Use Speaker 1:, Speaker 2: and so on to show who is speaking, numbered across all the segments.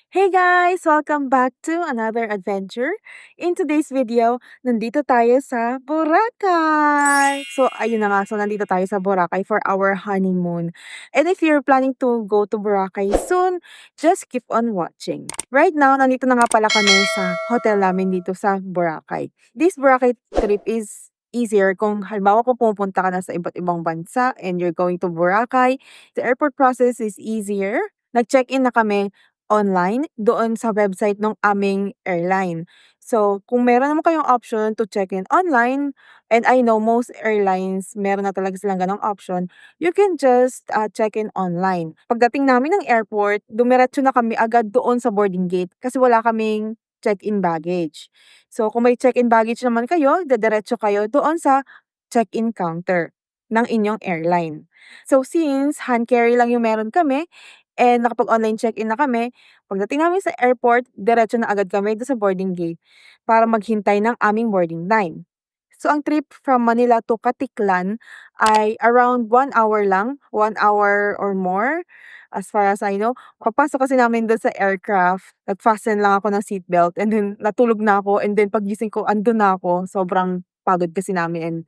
Speaker 1: Hey guys! Welcome back to another adventure. In today's video, nandito tayo sa Boracay! So, ayun na nga. So, nandito tayo sa Boracay for our honeymoon. And if you're planning to go to Boracay soon, just keep on watching. Right now, nandito na nga pala kami sa hotel namin dito sa Boracay. This Boracay trip is easier kung halimbawa kung pupunta ka na sa iba't ibang bansa and you're going to Boracay. The airport process is easier. Nag-check-in na kami online doon sa website ng aming airline. So, kung meron naman kayong option to check in online, and I know most airlines meron na talaga silang gano'ng option, you can just check in online. Pagdating namin ng airport, dumiretso na kami agad doon sa boarding gate kasi wala kaming check-in baggage. So, kung may check-in baggage naman kayo, dediretso kayo doon sa check-in counter ng inyong airline. So, since hand carry lang yung meron kami, and nakapag-online check-in na kami, pagdating namin sa airport, diretso na agad kami do'n sa boarding gate para maghintay ng aming boarding time. So, ang trip from Manila to Katiklan ay around 1 hour lang, 1 hour or more as far as I know. Pagpasok kasi namin do'n sa aircraft, nag-fasten lang ako ng seatbelt and then natulog na ako and then paggising ko andun na ako. Sobrang pagod kasi namin and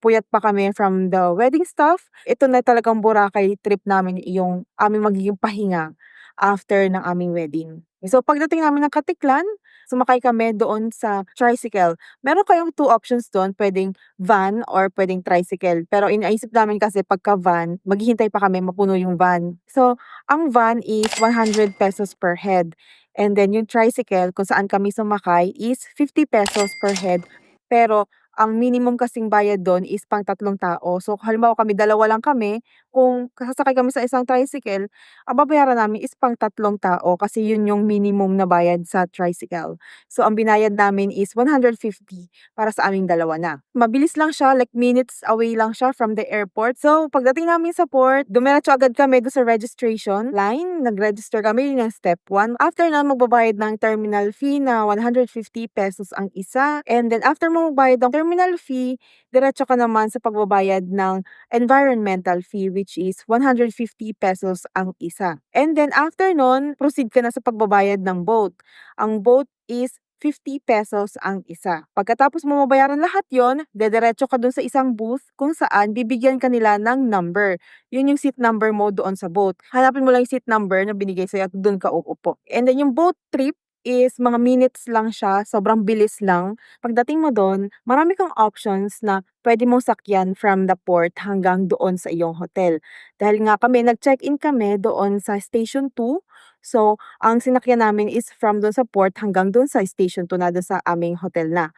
Speaker 1: puyat pa kami from the wedding stuff. Ito na talagang Boracay trip namin, yung aming magiging pahinga after ng aming wedding. So, pagdating namin ng Katiklan, sumakay kami doon sa tricycle. Meron kayong two options doon, puwedeng van or puwedeng tricycle. Pero iniisip namin kasi pagka van, maghihintay pa kami mapuno yung van. So, ang van is 100 pesos per head. And then yung tricycle kung saan kami sumakay is 50 pesos per head. Pero ang minimum kasing bayad do'n is pang-tatlong tao. So, halimbawa kami dalawa lang kami, kung sasakay kami sa isang tricycle, ang babayaran namin is pang-tatlong tao kasi yun yung minimum na bayad sa tricycle. So, ang binayad namin is 150 para sa aming dalawa na. Mabilis lang siya, like minutes away lang siya from the airport. So, pagdating namin sa port, dumiretso agad kami do'n sa registration line. Nag-register kami, yun yung step 1. After no'n, magbabayad ng terminal fee na 150 pesos ang isa. And then after mo magbayad ng terminal fee, diretso ka naman sa pagbabayad ng environmental fee which is 150 pesos ang isa. And then after nun, proceed ka na sa pagbabayad ng boat. Ang boat is 50 pesos ang isa. Pagkatapos mo mabayaran lahat yon, dediretso ka dun sa isang booth kung saan bibigyan ka nila ng number. Yun yung seat number mo doon sa boat. Hanapin mo lang yung seat number na binigay sa'yo at dun ka uupo. And then yung boat trip is mga minutes lang siya, sobrang bilis lang. Pagdating mo do'n, marami kang options na puwede mong sakyan from the port hanggang doon sa iyong hotel. Dahil nga kami nag-check-in kami doon sa Station 2. So, ang sinakyan namin is from do'n sa port hanggang do'n sa Station 2 na do'n sa aming hotel na.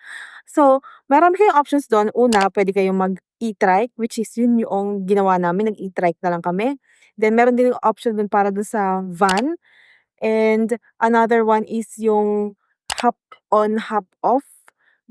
Speaker 1: So, marami kayong options do'n. Una, puwede kayong mag-e-trike, which is yun yung ginawa namin, nag-e-trike na lang kami. Then meron din yung option do'n para do'n sa van. And another one is yung hop on, hop off,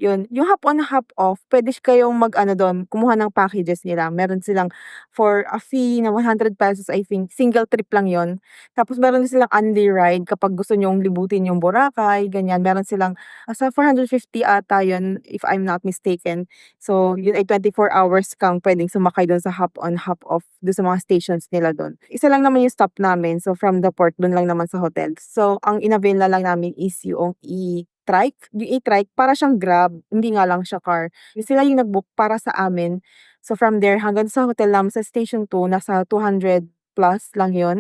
Speaker 1: yun. Yung hop on, hop off, puwede kayong mag-ano dun, kumuha ng packages nila. Meron silang for a fee na 100 pesos I think, single trip lang yon. Tapos meron din silang unli ride kapag gusto niyong libutin yung Boracay, ganyan. Meron silang, sa 450 ata yun if I'm not mistaken. So, yun ay 24 hours kang puwedeng sumakay dun sa hop on, hop off dun sa mga stations nila dun. Isa lang naman yung stop namin, so from the port dun lang naman sa hotel. So, ang in-avail na lang namin is yung e-trike. Yung e-trike para siyang Grab, hindi nga lang siya car. Sila yung nag-book para sa amin. So, from there hanggang sa hotel namin sa Station 2 nasa 200 plus lang yun.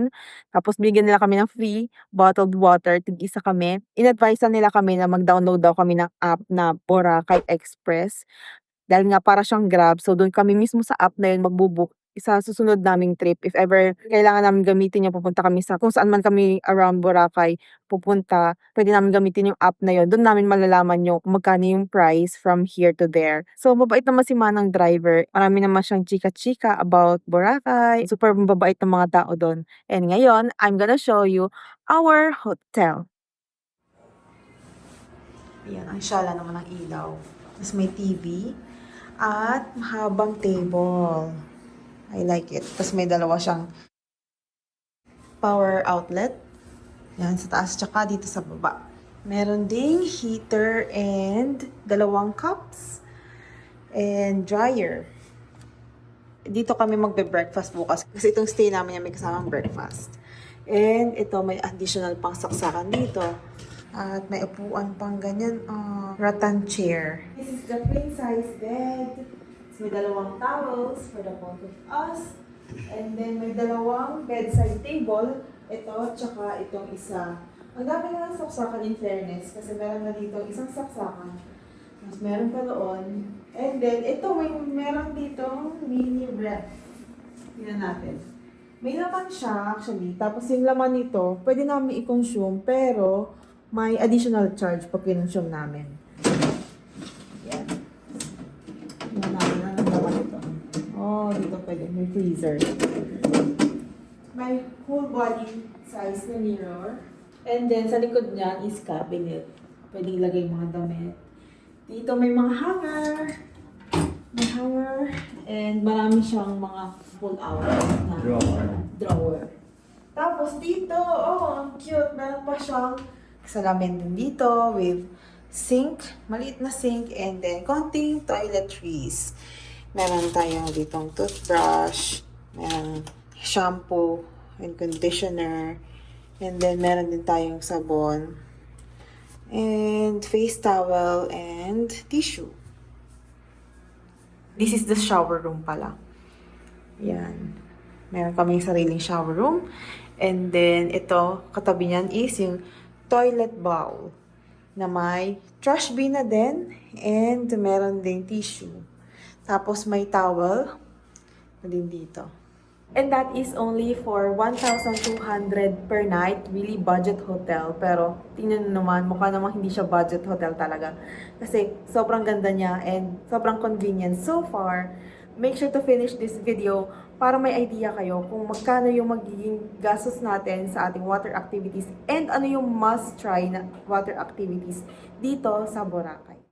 Speaker 1: Tapos bigyan nila kami ng free bottled water, tig-isa kami. In-advisean nila kami na mag-download daw kami ng app na Boracay Express. Dahil nga para siyang Grab, so dun kami mismo sa app na yun magbo-book sa susunod naming trip. If ever kailangan namin gamitin yun, pupunta kami sa kung saan man kami around Boracay pupunta, puwede namin gamitin yung app na yun. Dun namin malalaman yung kung magkano yung price from here to there. So, mabait naman si manang driver. Marami naman siyang chika-chika about Boracay. Super mababait ng mga tao dun. And ngayon, I'm gonna show you our hotel. Ayan, ang syala naman ng ilaw. Tapos may TV. At mahabang table. I like it. Tapos may dalawa siyang power outlet. Yan, sa taas tsaka dito sa baba. Meron ding heater and dalawang cups. And dryer. Dito kami magbe-breakfast bukas. Kasi itong stay namin yan may kasamang breakfast. And ito, may additional pang saksakan dito. At may upuan pang ganyan, rattan chair. This is the queen size bed. So, may dalawang towels for the both of us. And then may dalawang bedside table. Ito, tsaka itong isa. Ang dami na ng saksakan in fairness kasi meron na dito isang saksakan. Mas meron pa doon. And then, ito, meron dito mini ref. Tingnan natin. May laman siya actually. Tapos yung laman nito, pwede namin i-consume pero may additional charge pag kinonsume namin. Yan. Tingnan natin ang laman nito. Oh, dito pwede. May freezer. May full body size na mirror. And then, sa likod niyan is cabinet. Pwede ilagay mga damit. Dito may mga hanger. May hanger. And marami siyang mga pull-out na drawer. Tapos dito, ang cute. Meron pa siyang salamin din dito with sink. Maliit na sink. And then, konting toiletries. Meron tayong ditong toothbrush. Meron shampoo and conditioner. And then, meron din tayong sabon. And face towel and tissue. This is the shower room pala. Yan. Meron kaming sariling shower room. And then, ito, katabi niyan is yung toilet bowl na may trash bin na din. And meron ding tissue. Tapos, may towel na din dito. And that is only for 1,200 per night. Really budget hotel. Pero tingnan nyo naman, mukha namang hindi siya budget hotel talaga. Kasi sobrang ganda niya and sobrang convenient. So far, make sure to finish this video para may idea kayo kung magkano yung magiging gastos natin sa ating water activities and ano yung must try na water activities dito sa Boracay.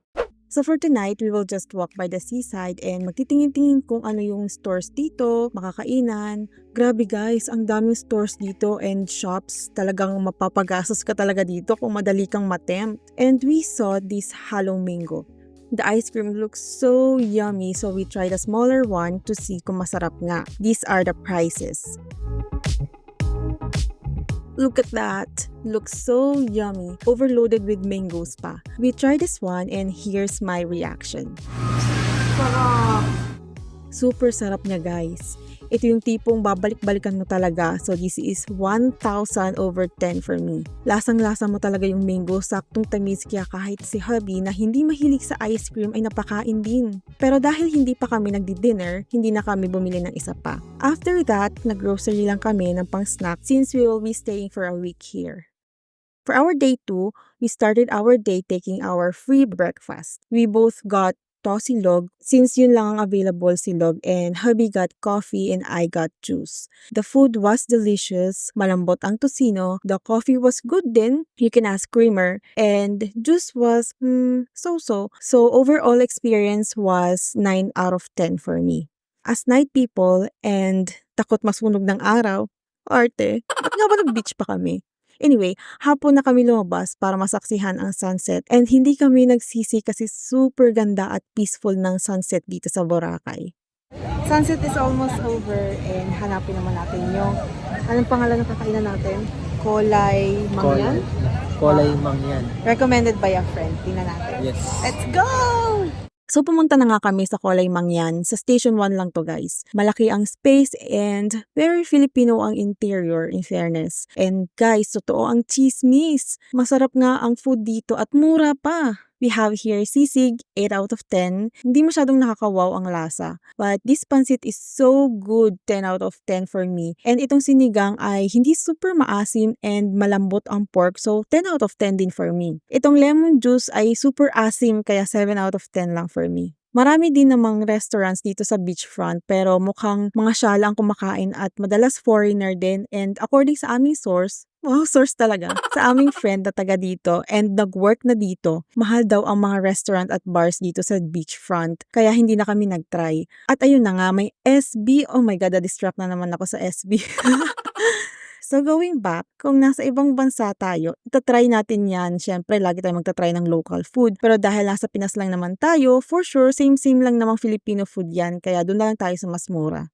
Speaker 1: So for tonight, we will just walk by the seaside and magtitingin-tingin kung ano yung stores dito, makakainan. Grabe guys, ang daming stores dito and shops. Talagang mapapagastos ka talaga dito kung madali kang matempt. And we saw this halong mango. The ice cream looks so yummy, so we tried a smaller one to see kung masarap nga. These are the prices. Look at that. Looks so yummy. Overloaded with mangoes pa. We tried this one and here's my reaction. Sarap! Super sarap niya guys. Ito yung tipong babalik-balikan mo talaga. So this is 1,000 over 10 for me. Lasang-lasa mo talaga yung mango. Saktong tamis kaya kahit si hubby na hindi mahilig sa ice cream ay napakain din. Pero dahil hindi pa kami nagdi-dinner, hindi na kami bumili ng isa pa. After that, nag-grocery lang kami ng pang-snack since we will be staying for a week here. For our day 2, we started our day taking our free breakfast. We both got silog since yun lang ang available silog and hubby got coffee and I got juice. The food was delicious, malambot ang tocino, the coffee was good din, you can ask creamer, and juice was so-so. So overall experience was 9 out of 10 for me. As night people and takot masunog ng araw, arte, ba't nga ba nag-beach pa kami? Anyway, hapon na kami lumabas para masaksihan ang sunset and hindi kami nagsisi kasi super ganda at peaceful ng sunset dito sa Boracay. Sunset is almost over and hanapin naman natin yung anong pangalan ng kakainan natin? Kolay Mangyan?
Speaker 2: Kolay Mangyan.
Speaker 1: Recommended by a friend. Tingnan natin.
Speaker 2: Yes.
Speaker 1: Let's go! So pumunta na nga kami sa Kolay Mangyan. Sa Station 1 lang to guys. Malaki ang space and very Filipino ang interior in fairness. And guys, totoo ang chismis. Masarap nga ang food dito at mura pa. We have here sisig, 8 out of 10. Hindi masyadong nakakawaw ang lasa. But this pancit is so good, 10 out of 10 for me. And itong sinigang ay hindi super maasim and malambot ang pork. So 10 out of 10 din for me. Itong lemon juice ay super asim kaya 7 out of 10 lang for me. Marami din namang restaurants dito sa beachfront pero mukhang mga syala ang kumakain at madalas foreigner din and according sa aming source, wow, source talaga, sa aming friend na taga dito and nag-work na dito, mahal daw ang mga restaurant at bars dito sa beachfront kaya hindi na kami nag-try. At ayun na nga, may SB, oh my god, na-distract na naman ako sa SB. So going back, kung nasa ibang bansa tayo, itatry natin yan. Siyempre, lagi tayo magtatry ng local food. Pero dahil nasa Pinas lang naman tayo, for sure, same-same lang namang Filipino food yan. Kaya doon lang tayo sa mas mura.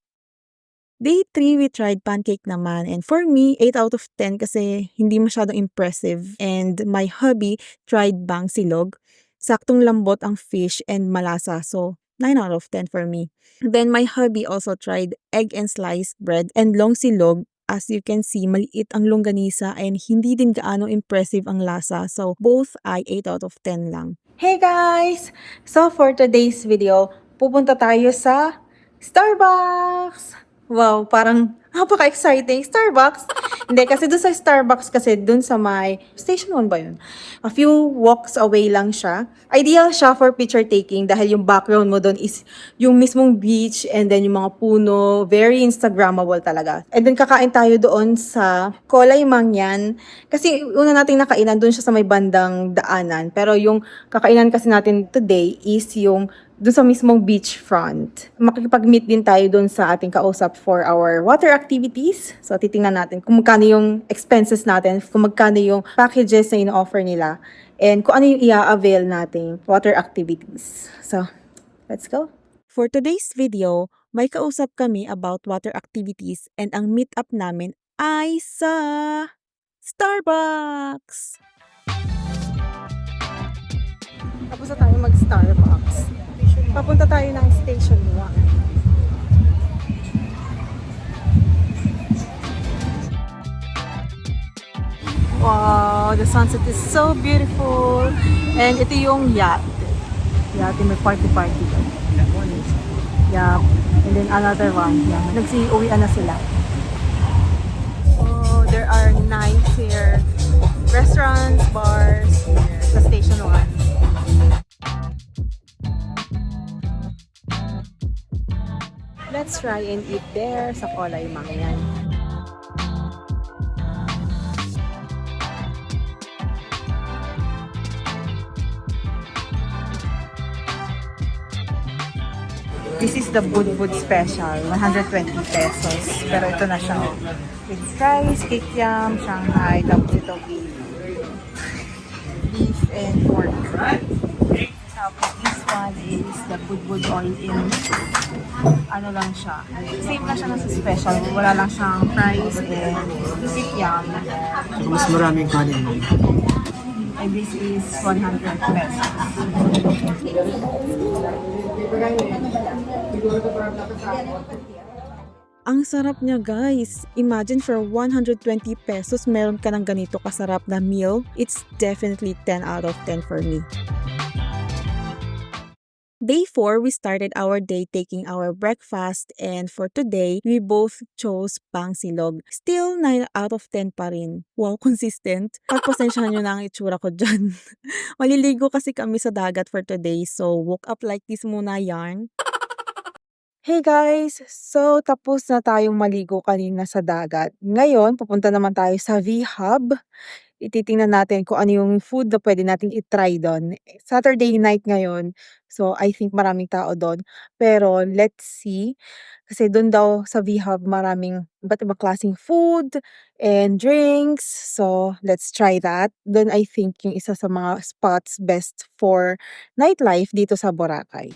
Speaker 1: Day 3, we tried pancake naman. And for me, 8 out of 10 kasi hindi masyadong impressive. And my hubby tried bang silog. Saktong lambot ang fish and malasa. So, 9 out of 10 for me. Then my hubby also tried egg and sliced bread and long silog. As you can see, maliit ang longganisa and hindi din gaano impressive ang lasa. So, both ay 8 out of 10 lang. Hey guys! So, for today's video, pupunta tayo sa Starbucks! Wow, parang napaka-exciting. Starbucks? Hindi, kasi doon sa Starbucks kasi doon sa may Station 1 ba yun? A few walks away lang siya. Ideal siya for picture taking dahil yung background mo doon is yung mismong beach and then yung mga puno. Very Instagrammable talaga. And then kakain tayo doon sa Kolay Mangyan. Kasi una nating nakainan doon siya sa may bandang daanan. Pero yung kakainan kasi natin today is yung doon sa mismong beachfront. Makikipag-meet din tayo doon sa ating kausap for our water activities. So, titingnan natin kung magkano yung expenses natin, kung magkano yung packages na ino-offer nila, and kung ano yung i-avail nating water activities. So, let's go! For today's video, may kausap kami about water activities and ang meet-up namin ay sa Starbucks! Tapos na tayo mag-Starbucks. Papunta tayo ng Station 1. Wow, the sunset is so beautiful. And ito yung yacht. Yacht, may party-party. Yeah. And then another one. Yeah. Nagsi-uwian na sila. Oh, there are nights here. Restaurants, bars, sa Station 1. Let's try and eat there sa Kolay Mangyan. This is the Budbud Special, 120 pesos. Pero ito na siya. With fries, kikiam, Shanghai, tapos ito beef and pork. Tapos this one is the Budbud all in. Ano lang siya. Same lang siya na sa special. Wala lang siyang fries and kikiam.
Speaker 2: So, mas maraming kanin mo.
Speaker 1: And this is 100 pesos. Ang sarap niya guys. Imagine for 120 pesos meron ka ng ganito kasarap na meal. It's definitely 10 out of 10 for me. Day 4, we started our day taking our breakfast and for today, we both chose bang silog. Still 9 out of 10 pa rin. Wow, consistent. Pagpasensyahan nyo na ang itsura ko dyan. Maliligo kasi kami sa dagat for today so woke up like this muna yarn. Hey guys! So, tapos na tayong maligo kanina sa dagat. Ngayon, pupunta naman tayo sa V-Hub. Ititingnan natin kung ano yung food na pwede nating i-try doon. Saturday night ngayon, so I think maraming tao doon. Pero let's see, kasi doon daw sa V-Hub maraming iba't ibang klaseng food and drinks. So let's try that. Doon I think yung isa sa mga spots best for nightlife dito sa Boracay.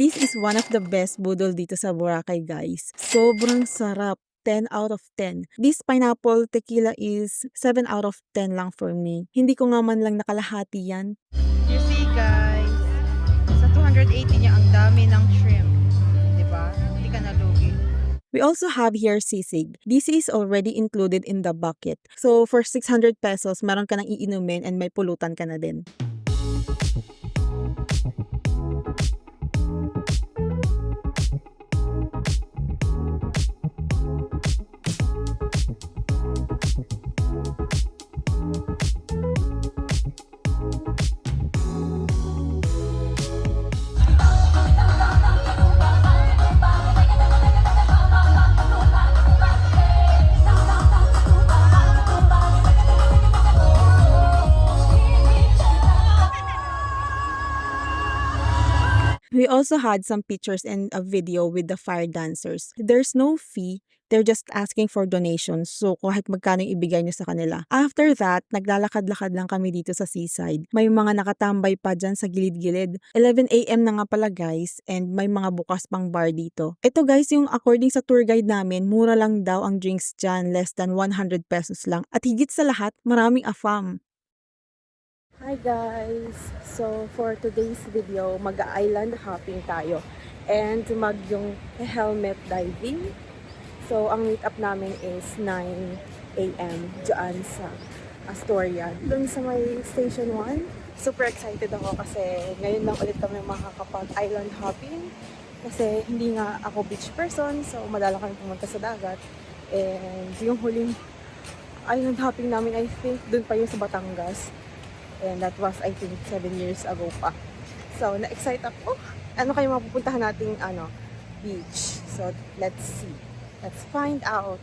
Speaker 1: This is one of the best budol dito sa Boracay, guys. Sobrang sarap. 10 out of 10. This pineapple tequila is 7 out of 10 lang for me. Hindi ko nga man lang nakalahati yan. You see, guys. Sa 280 niya, ang dami ng shrimp. Diba? Hindi ka nalugi. We also have here sisig. This is already included in the bucket. So, for 600 pesos, meron ka nang iinumin and may pulutan ka na din. also had some pictures and a video with the fire dancers. There's no fee. They're just asking for donations. So, kahit magkano yung ibigay nyo sa kanila. After that, naglalakad-lakad lang kami dito sa seaside. May mga nakatambay pa dyan sa gilid-gilid. 11 a.m. na nga pala guys, and may mga bukas pang bar dito. Ito guys, yung according sa tour guide namin, mura lang daw ang drinks dyan, less than 100 pesos lang. At higit sa lahat, maraming afam. Hi guys! So, for today's video, mag-island hopping tayo. And yung helmet diving. So, ang meet up namin is 9 a.m. dyan sa Astoria. Doon sa may Station 1. Super excited ako kasi ngayon lang ulit kami makakapag-island hopping. Kasi hindi nga ako beach person, so madala kami pumunta sa dagat. And yung huling island hopping namin, I think, doon pa yung sa Batangas. And that was, I think, 7 years ago pa. So, na-excite ako. Ano kayo mapupuntahan nating beach? So, let's see. Let's find out.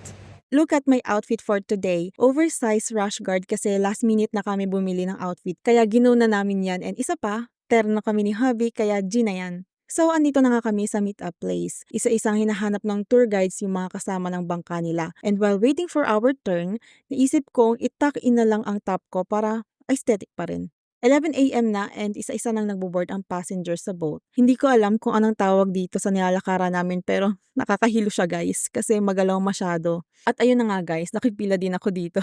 Speaker 1: Look at my outfit for today. Oversized rash guard kasi last minute na kami bumili ng outfit. Kaya ginuna namin yan. And isa pa, terno kami ni hubby, kaya G na yan. So, andito na nga kami sa meet-up place. Isa-isang hinahanap ng tour guides yung mga kasama ng bangka nila. And while waiting for our turn, naisip kong itak in na lang ang top ko para aesthetic pa rin. 11 a.m. na and isa-isa nang nagbo-board ang passengers sa boat. Hindi ko alam kung anong tawag dito sa nilalakaran namin pero nakakahilo siya guys kasi magalaw masyado. At ayun na nga guys, nakipila din ako dito.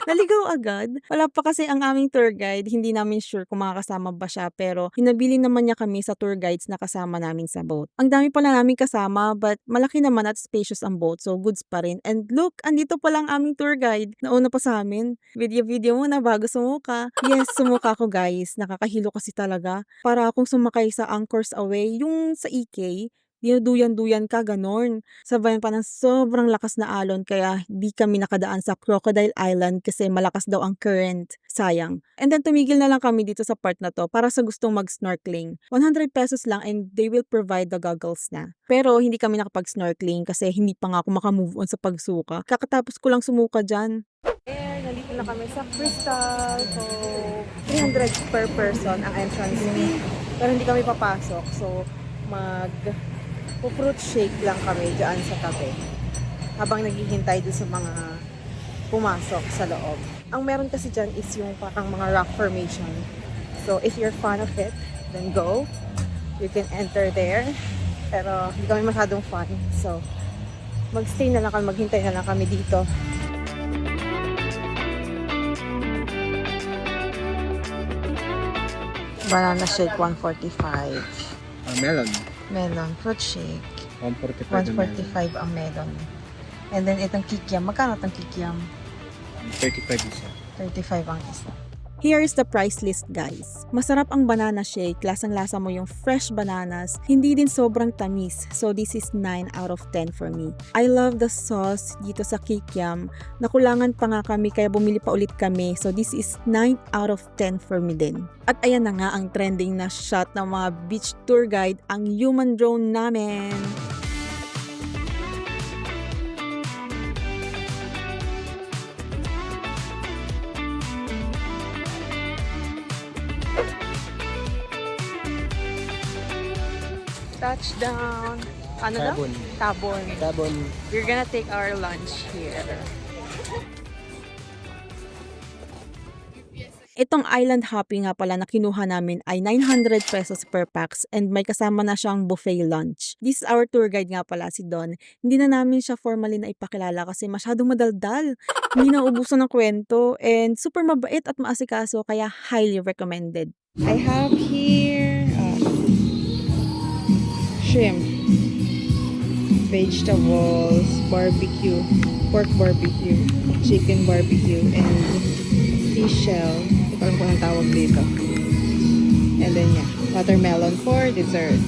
Speaker 1: Naligaw agad. Wala pa kasi ang aming tour guide, hindi namin sure kung makakasama ba siya pero hinabili naman niya kami sa tour guides na kasama namin sa boat. Ang dami pala namin kasama but malaki naman at spacious ang boat so goods pa rin. And look, andito pala ang aming tour guide. Nauna pa sa amin. Video muna bago sumuka. Yes, sumuka ako guys. Nakakahilo kasi talaga. Para akong sumakay sa Anchors Away, yung sa EK. Dinuduyan-duyan ka, ganon. Sabayan pa ng sobrang lakas na alon kaya di kami nakadaan sa Crocodile Island kasi malakas daw ang current. Sayang. And then tumigil na lang kami dito sa part na to para sa gustong mag-snorkeling. 100 pesos lang and they will provide the goggles na. Pero hindi kami nakapag-snorkeling kasi hindi pa nga ako makamove on sa pagsuka. Kakatapos ko lang sumuka dyan. Nandito na kami sa Crystal. So, 300 per person ang entrance fee. Pero hindi kami papasok. So, fruit shake lang kami dyan sa tabi habang naghihintay doon sa mga pumasok sa loob. Ang meron kasi dyan is yung parang mga rock formation. So if you're fan of it, then go. You can enter there. Pero hindi kami masyadong fan. So magstay na lang kami, maghintay na lang kami dito. Banana shake 145.
Speaker 2: Melon.
Speaker 1: Melon, fruit shake.
Speaker 2: 145
Speaker 1: 145 ang melon. And then itong kikiam. Magkano itong kikiam?
Speaker 2: 35 isa.
Speaker 1: 35 ang isa. Here is the price list guys. Masarap ang banana shake. Lasang-lasa mo yung fresh bananas. Hindi din sobrang tamis. So this is 9 out of 10 for me. I love the sauce dito sa kikiam. Nakulangan pa nga kami kaya bumili pa ulit kami. So this is 9 out of 10 for me din. At ayan na nga ang trending na shot ng mga beach tour guide, ang human drone namin. Touchdown. Ano daw?
Speaker 2: Tabon.
Speaker 1: Tabon.
Speaker 2: Tabon.
Speaker 1: We're gonna take our lunch here. Itong island hopping nga pala na kinuha namin ay 900 pesos per pax and may kasama na siyang buffet lunch. This is our tour guide nga pala, si Don. Hindi na namin siya formally na ipakilala kasi masyadong madaldal. Hindi na ubusan ng kwento and super mabait at maasikaso kaya highly recommended. I have here shrimp, vegetables, barbecue, pork barbecue, chicken barbecue, and seashell. Hindi ko alam kung anong tawag dito. And then watermelon for dessert.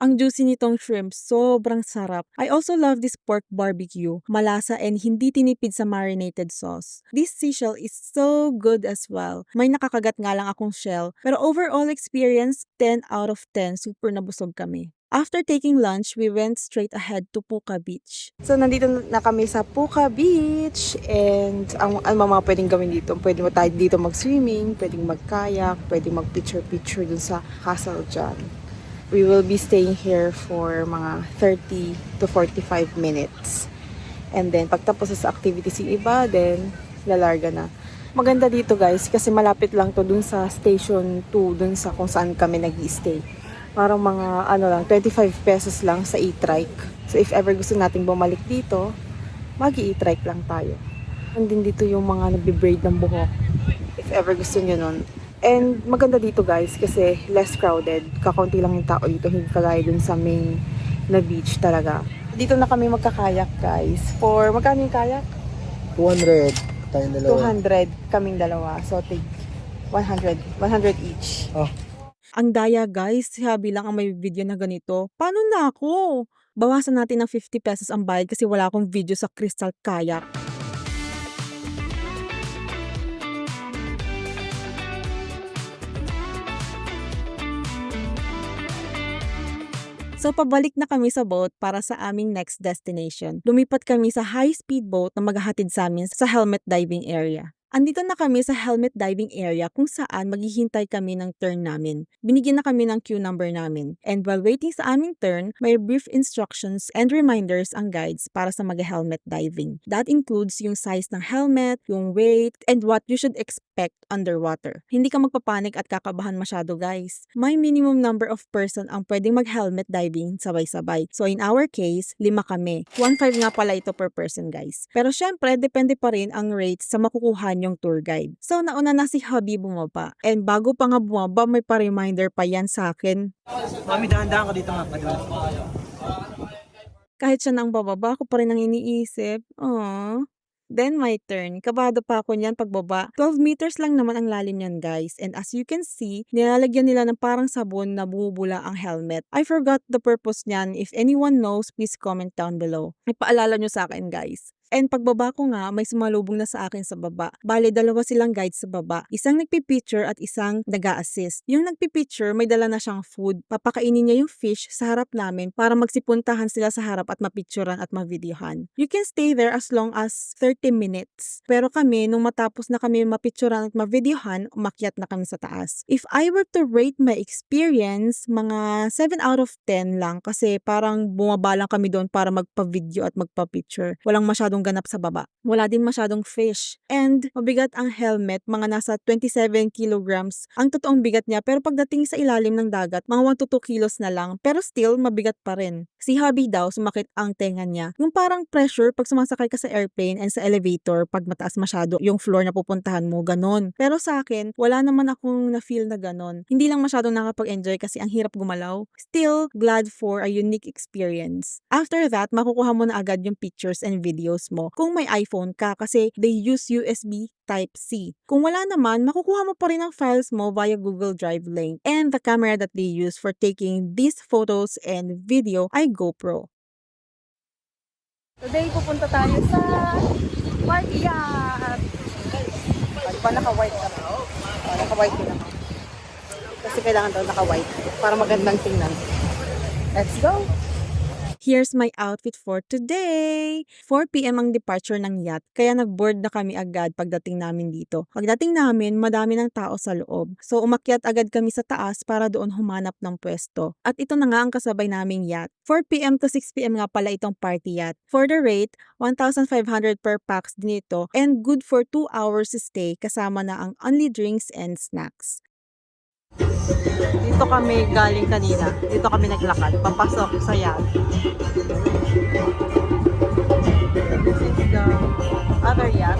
Speaker 1: Ang juicy nitong shrimp, sobrang sarap. I also love this pork barbecue. Malasa and hindi tinipid sa marinated sauce. This seashell is so good as well. May nakakagat nga lang akong shell. Pero overall experience, 10 out of 10. Super nabusog kami. After taking lunch, we went straight ahead to Puka Beach. So, nandito na kami sa Puka Beach. And ang mga pwedeng gawin dito, pwede mo tayo dito mag-swimming, pwedeng mag-kayak, pwedeng mag-picture-picture dun sa castle dyan. We will be staying here for mga 30 to 45 minutes. And then, pagtapos sa activities yung iba, then, lalarga na. Maganda dito guys, kasi malapit lang to dun sa station 2, dun sa kung saan kami nag-i-stay. Parang mga, 25 pesos lang sa e-trike. So, if ever gusto nating bumalik dito, mag-i-trike lang tayo. Andin dito yung mga nagbe-braid ng buhok. If ever gusto nyo nun. And maganda dito guys kasi less crowded. Kakaunti lang yung tao dito. Hindi kagaya dun sa main na beach talaga. Dito na kami magkakayak guys. For magkano yung kayak?
Speaker 2: 200. Tayong dalawa.
Speaker 1: 200 kaming dalawa. So take 100 each.
Speaker 2: Oh.
Speaker 1: Ang daya guys, sabi lang ang may video na ganito. Paano na ako? Bawasan natin ng 50 pesos ang bayad kasi wala akong video sa Crystal Kayak. So, pabalik na kami sa boat para sa aming next destination. Lumipat kami sa high-speed boat na maghahatid sa amin sa helmet diving area. Andito na kami sa helmet diving area kung saan maghihintay kami ng turn namin. Binigyan na kami ng queue number namin. And while waiting sa aming turn, may brief instructions and reminders ang guides para sa mag-helmet diving. That includes yung size ng helmet, yung weight, and what you should expect underwater. Hindi ka magpapanik at kakabahan masyado guys. May minimum number of person ang pwedeng mag-helmet diving sabay-sabay. So in our case, 5 kami. 1.5 nga pala ito per person guys. Pero syempre, depende pa rin ang rates sa makukuha yung tour guide. So nauna na si Hubby bumaba. And bago pa nga bumaba, may pa-reminder pa yan sa akin.
Speaker 2: Mami, dahan-dahan ka dito nga. Padulas.
Speaker 1: Kahit siya nang bababa, ako pa rin ang iniisip. Aww. Then my turn. Kabado pa ako niyan pagbaba. 12 meters lang naman ang lalim niyan guys. And as you can see, nilalagyan nila ng parang sabon na bumubula ang helmet. I forgot the purpose niyan. If anyone knows, please comment down below. Ipaalala nyo sa akin guys. And pagbaba ko nga, may sumalubong na sa akin sa baba. Bale, 2 silang guide sa baba. Isang nagpipicture at isang nag-a-assist. Yung nagpipicture, may dala na siyang food. Papakainin niya yung fish sa harap namin para magsipuntahan sila sa harap at mapicturean at mavideohan. You can stay there as long as 30 minutes. Pero kami, nung matapos na kami mapicturean at mavideohan, umakyat na kami sa taas. If I were to rate my experience, mga 7 out of 10 lang kasi parang bumaba lang kami doon para magpa-video at magpa-picture. Walang masyadong ganap sa baba. Wala din masyadong fish. And mabigat ang helmet, mga nasa 27 kilograms ang totoong bigat niya. Pero pagdating sa ilalim ng dagat, mga 1 to 2 kilos na lang. Pero still, mabigat pa rin. Si Hubby daw, sumakit ang tenga niya. Yung parang pressure pag sumasakay ka sa airplane and sa elevator, pag mataas masyado yung floor na pupuntahan mo, ganon. Pero sa akin, wala naman akong na-feel na ganon. Hindi lang masyadong nakapag-enjoy kasi ang hirap gumalaw. Still, glad for a unique experience. After that, makukuha mo na agad yung pictures and videos mo kung may iPhone ka kasi they use USB Type-C. Kung wala naman, makukuha mo pa rin ang files mo via Google Drive link. And the camera that they use for taking these photos and video ay GoPro. Today, pupunta tayo sa party yacht. Di ba naka-white ka na? Naka-white din ako. Kasi kailangan daw naka-white para magandang tingnan. Let's go! Here's my outfit for today. 4 PM ang departure ng yacht, kaya nag-board na kami agad pagdating namin dito. Pagdating namin, madami ng tao sa loob. So umakyat agad kami sa taas para doon humanap ng pwesto. At ito na nga ang kasabay naming yacht. 4 PM to 6 PM nga pala itong party yacht. For the rate, 1,500 per pax din ito and good for 2 hours stay kasama na ang only drinks and snacks. Dito kami galing kanina. Dito kami naglakad. Papasok sa yacht. This is the other yacht.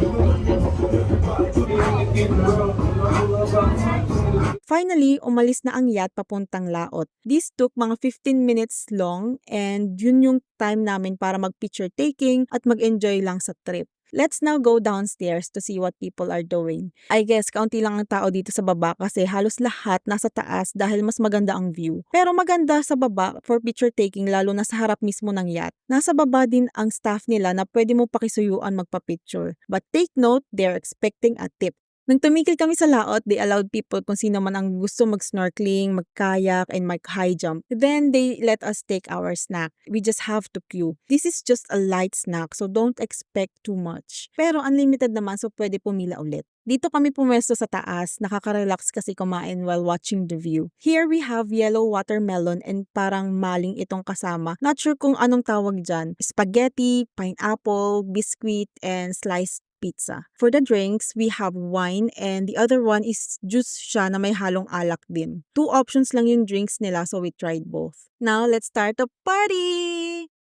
Speaker 1: Finally, umalis na ang yacht papuntang laot. This took mga 15 minutes long and yun yung time namin para mag-picture taking at mag-enjoy lang sa trip. Let's now go downstairs to see what people are doing. I guess kaunti lang ang tao dito sa baba kasi halos lahat nasa taas dahil mas maganda ang view. Pero maganda sa baba for picture taking lalo na sa harap mismo ng yacht. Nasa baba din ang staff nila na pwede mo pakisuyuan magpa-picture. But take note, they're expecting a tip. Nang tumigil kami sa laot, they allowed people kung sino man ang gusto mag-snorkeling, mag-kayak, and mag-high jump. Then, they let us take our snack. We just have to queue. This is just a light snack, so don't expect too much. Pero unlimited naman, so pwede pumila ulit. Dito kami pumwesto sa taas, nakaka-relax kasi kumain while watching the view. Here we have yellow watermelon and parang maling itong kasama. Not sure kung anong tawag dyan. Spaghetti, pineapple, biscuit, and sliced pizza. For the drinks, we have wine and the other one is juice siya na may halong alak din. 2 options lang yung drinks nila so we tried both. Now, let's start the party!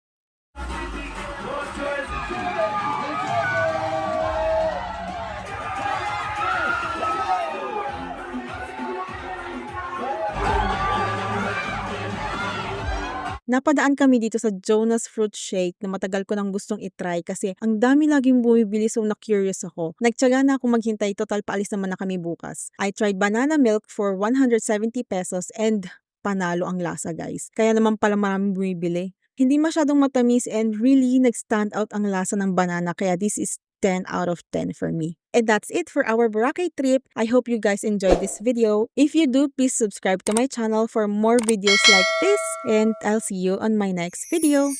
Speaker 1: Napadaan kami dito sa Jonas Fruit Shake na matagal ko nang gustong itry kasi ang dami laging bumibili so na-curious ako. Nagtiyaga na akong maghintay, total paalis naman na kami bukas. I tried banana milk for 170 pesos and panalo ang lasa guys. Kaya naman pala maraming bumibili. Hindi masyadong matamis and really nag-stand out ang lasa ng banana kaya this is 10 out of 10 for me. And that's it for our Boracay trip. I hope you guys enjoyed this video. If you do, please subscribe to my channel for more videos like this. And I'll see you on my next video.